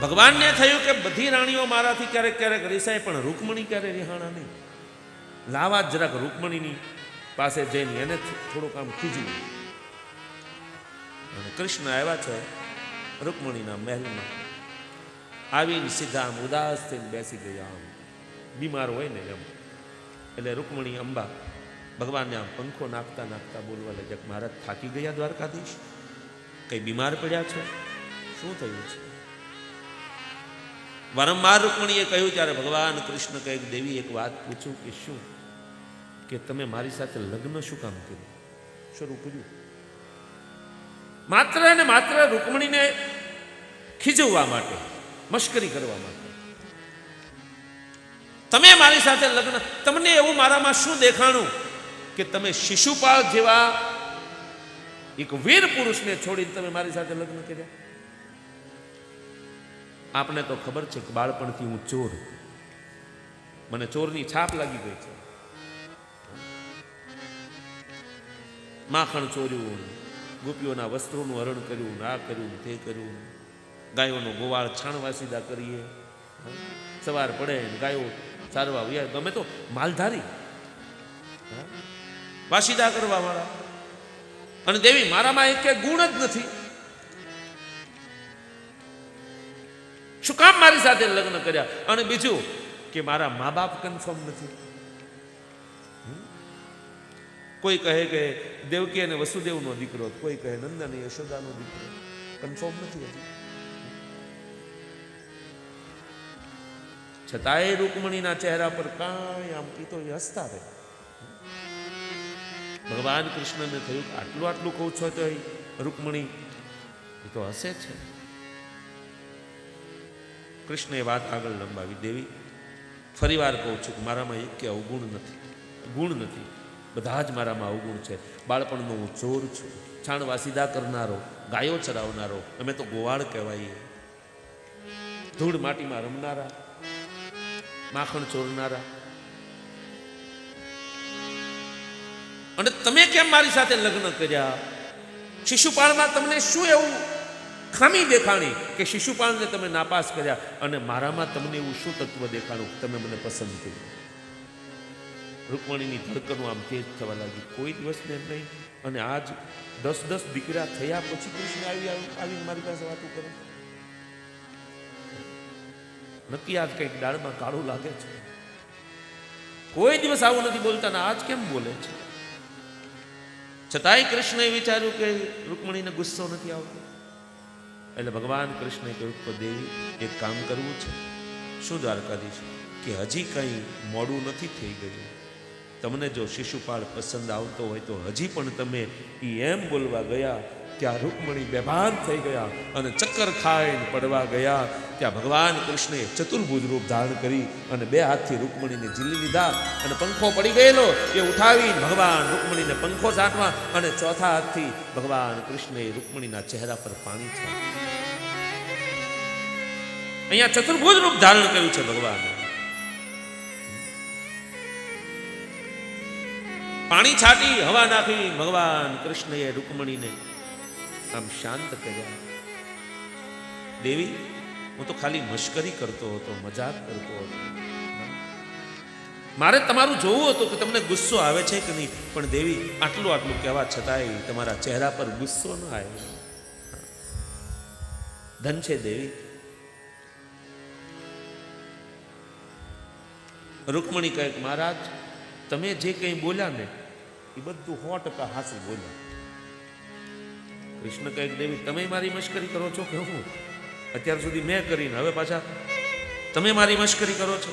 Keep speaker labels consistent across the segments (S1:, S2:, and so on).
S1: ભગવાનને થયું કે બધી રાણીઓ મારાથી ક્યારેક ક્યારેક રિસાય, પણ રૂકમણી ક્યારે રિહાણા નહીં. લાવા જરાક રૂકમણીની પાસે જઈને એને થોડુંક આમ ખીજ્યું. અને કૃષ્ણ આવ્યા છે રૂકમણીના મહેલમાં. આવીને સીધા આમ ઉદાસ થઈને બેસી ગયા, આમ બીમાર હોય ને એમ. એટલે રૂકમણી અંબા ભગવાનને આમ પંખો નાખતા નાખતા બોલવા લાગ્યા, મહારાજ થાકી ગયા દ્વારકાધીશ? કઈ બીમાર પડ્યા છો? શું થયું છે? વારંવાર રૂકમણીએ કહ્યું ત્યારે ભગવાન કૃષ્ણ કહે, દેવી એક વાત પૂછું કે શું? કે તમે મારી સાથે લગ્ન શું કામ કર્યું, શરૂ કર્યું? માત્ર ને માત્ર રૂકમણીને ખીજવવા માટે, મશ્કરી કરવા માટે. તમે મારી સાથે લગ્ન, તમને એવું મારામાં શું દેખાણું કે તમે શિશુપાળ જેવા એક વીર પુરુષને છોડીને તમે મારી સાથે લગ્ન કર્યા? આપને તો ખબર છે કે બાળપણથી હું ચોર, મને ચોરની છાપ લાગી ગઈ છે. માખણ ચોર્યું, ગોપીઓના વસ્ત્રોનું હરણ કર્યું, આ કર્યું તે કર્યું, ગાયોનો ગોવાળ છાણવાસીદા કરીએ, સવાર પડે ગાયો ચારવા વ્યા, ગમે તો માલધારી વાસીદા કરવા વાળા. અને દેવી મારામાં એક ગુણ જ નથી. શું કામ મારી સાથે લગ્ન કર્યા? અને બીજું કે મારા મા બાપ કન્ફર્મ નથી. કોઈ કહે કે દેવકી અને વસુદેવનો દીકરો, કોઈ કહે નંદ અને યશોદાનો દીકરો. કન્ફર્મ નથી હજી. છતાંય રૂકમણીના ચહેરા પર કાંઈ આમ પીતો હસતા રહે. ભગવાન કૃષ્ણને થયું કે આટલું આટલું કહું છો તો રૂકમણી એ તો હસે છે. કૃષ્ણએ વાત આગળ લંબાવી, દેવી ફરી વાર કહું છું કે મારામાં એક કે અવગુણ નથી, ગુણ નથી, બધા જ મારામાં અવગુણ છે. બાળપણનો હું ચોર છું, છાણવાસીદા કરનારો, ગાયો ચરાવનારો, અમે તો ગોવાળ કહેવાઈએ, ધૂળ માટીમાં રમનારા, માખણ ચોરનારા. અને તમે કેમ મારી સાથે લગ્ન કર્યા? શિશુપાળમાં તમને શું એવું ખામી દેખાણી કે શિશુપાળને તમે નાપાસ કર્યા? અને મારામાં તમને એવું શું તત્વ દેખાણું તમે મને પસંદ કર્યું? રૂકમણીની ધડકનો આમ તેજ થવા લાગી. કોઈ દિવસ ને નહીં. અને આજ 10 દીકરા થયા પછી કૃષ્ણ આવીને મારી પાસે વાતો કરે. નક્કી આજ કંઈક દાળમાં કાળું લાગે છે. કોઈ દિવસ આવું નથી બોલતા ને આજ કેમ બોલે છે? છતાંય કૃષ્ણએ વિચાર્યું કે રૂકમણીને ગુસ્સો નથી આવતો. એટલે ભગવાન કૃષ્ણે કહ્યું, તો દેવી એક કામ કરવું છે. શું દ્વારકાધીશ? કે હજી કંઈ મોડું નથી થઈ ગયું. તમને જો શિશુપાળ પસંદ આવતો હોય તો હજી પણ તમે એમ બોલવા ગયા કે આ રૂકમણી બેભાન થઈ ગયા અને ચક્કર ખાઈને પડવા ગયા. ત્યાં ભગવાન કૃષ્ણે ચતુર્ભુજ રૂપ ધારણ કરી અને 2 હાથથી રૂકમણીને ઝીલી લીધા અને પંખો પડી ગયેલો એ ઉઠાવી ભગવાન રૂકમણીને પંખો ઝાંટવા અને ચોથા હાથથી ભગવાન કૃષ્ણે રૂકમણીના ચહેરા પર પાણી છાંટ્યું. અહીંયા ચતુર્ભુજ રૂપ ધારણ કર્યું છે ભગવાન. પાણી છાટી, હવા નાખી ભગવાન કૃષ્ણએ રૂકમણીને આમ શાંત કર્યા. દેવી હું તો ખાલી મશ્કરી કરતો હતો, મજાક કરતો હતો. મારે તમારું જોવું હતું કે તમને ગુસ્સો આવે છે કે નહીં. પણ દેવી આટલું આટલું કહેવા છતાંય તમારા ચહેરા પર ગુસ્સો ન આવ્યો. ધન છે દેવી. રૂકમણી કહે, મહારાજ તમે જે કંઈ બોલ્યા ને એ બધું 100% હાસિલ બોલ્યા. કૃષ્ણ કહે, દેવી તમે મારી મશ્કરી કરો છો કે હું? અત્યાર સુધી મેં કરીને હવે પાછા તમે મારી મશ્કરી કરો છો?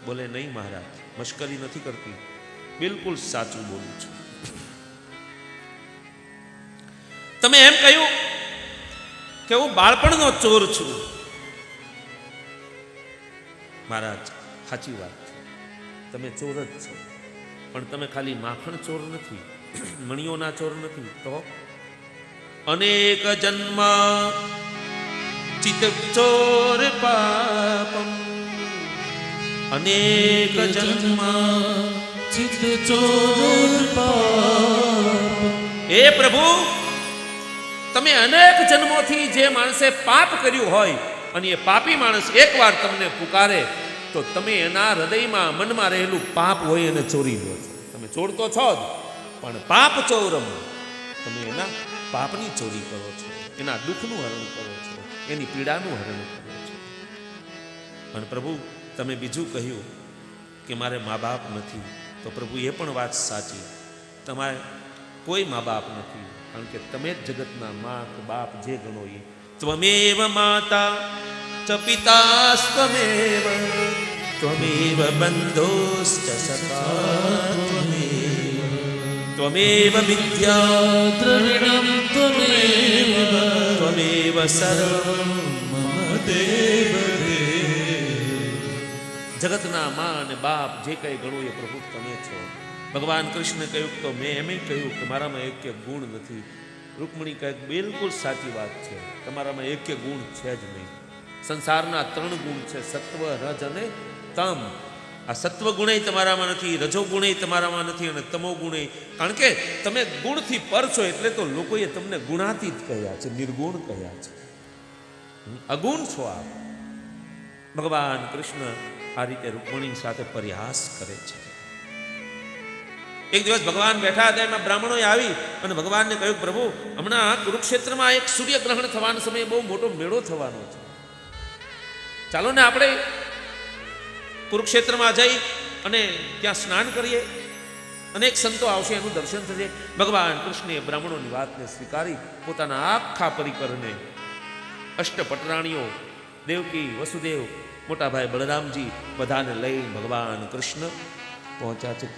S1: બોલે, નહીં મહારાજ, મશ્કરી નથી કરતી, બિલકુલ સાચું બોલું છું. તમે એમ કહ્યું કે હું બાળપણનો ચોર છું. મહારાજ સાચી વાત છે, તમે ચોર જ છો. પણ તમે ખાલી માખણ ચોર નથી, મણીઓના ચોર નથી. તો અનેક જન્મ ચિત ચોર પાપમ, અનેક જન્મ ચિત ચોર પાપમ. હે પ્રભુ, તમે અનેક જન્મોથી જે માણસે પાપ કર્યું હોય અને એ પાપી માણસ એકવાર તમને પુકારે તો તમે એના હૃદયમાં મનમાં રહેલું પાપ હોય એને ચોરી લો છો. તમે ચોર તો છો જ, પણ પાપ ચોરમ, તમે એના પાપની ચોરી કરો છો, એના દુઃખનું હરણ કરો છો, એની પીડાનું હરણ કરો છો. અને પ્રભુ તમે બીજું કહ્યું કે મારે મા બાપ નથી, તો પ્રભુ એ પણ વાત સાચી, તમારે કોઈ મા બાપ નથી, કારણ કે તમે જ જગતના મા કે બાપ જે ગણો એ. ત્વમેવ માતા ચ પિતાસ્ત્વમેવ, ત્વમેવ બંધોશ્ચ સખા ત્વમેવ, ત્વમેવ વિદ્યા દ્રવિણમ ત્વમેવ, ત્વમેવ સર્વં મમ દેવ દેવ. જગતના મા અને બાપ જે કંઈ ગણો એ પ્રભુ તમે છો. ભગવાન કૃષ્ણ કહ્યું તો મેં એમ કહ્યું કે મારામાં એક ગુણ નથી. રૂકમણી કહે બિલકુલ સાચી વાત છે, તમારામાં એક ગુણ છે જ નહીં. સંસારના 3 ગુણ છે, સત્વ, રજ અને તમ. આ સત્વ ગુણે તમારામાં નથી, રજો ગુણે તમારામાં નથી, અને તમો ગુણે. કારણ કે તમે ગુણથી પર છો, એટલે તો લોકોએ તમને ગુણાતીત કહ્યા છે, નિર્ગુણ કહ્યા છે. અગુણ છો આપ. ભગવાન કૃષ્ણ આ રીતે રૂકમણી સાથે પરિહાસ કરે છે. એક દિવસ ભગવાન બેઠા હતા, એમાં બ્રાહ્મણોએ આવી અને ભગવાનને કહ્યું, પ્રભુ હમણાં કુરુક્ષેત્રમાં એક સૂર્યગ્રહણ થવાના સમયે બહુ મોટો મેળો થવાનો છે, ચાલો ને આપણે કુરુક્ષેત્રમાં જઈ અને ત્યાં સ્નાન કરીએ, અનેક સંતો આવશે, એનું દર્શન થશે. ભગવાન કૃષ્ણે બ્રાહ્મણોની વાતને સ્વીકારી પોતાના આખા પરિકરને, અષ્ટપટરાણીઓ, દેવકી, વસુદેવ, મોટા ભાઈ બલરામજી, બધાને લઈ ભગવાન કૃષ્ણ પહોંચ્યા છે.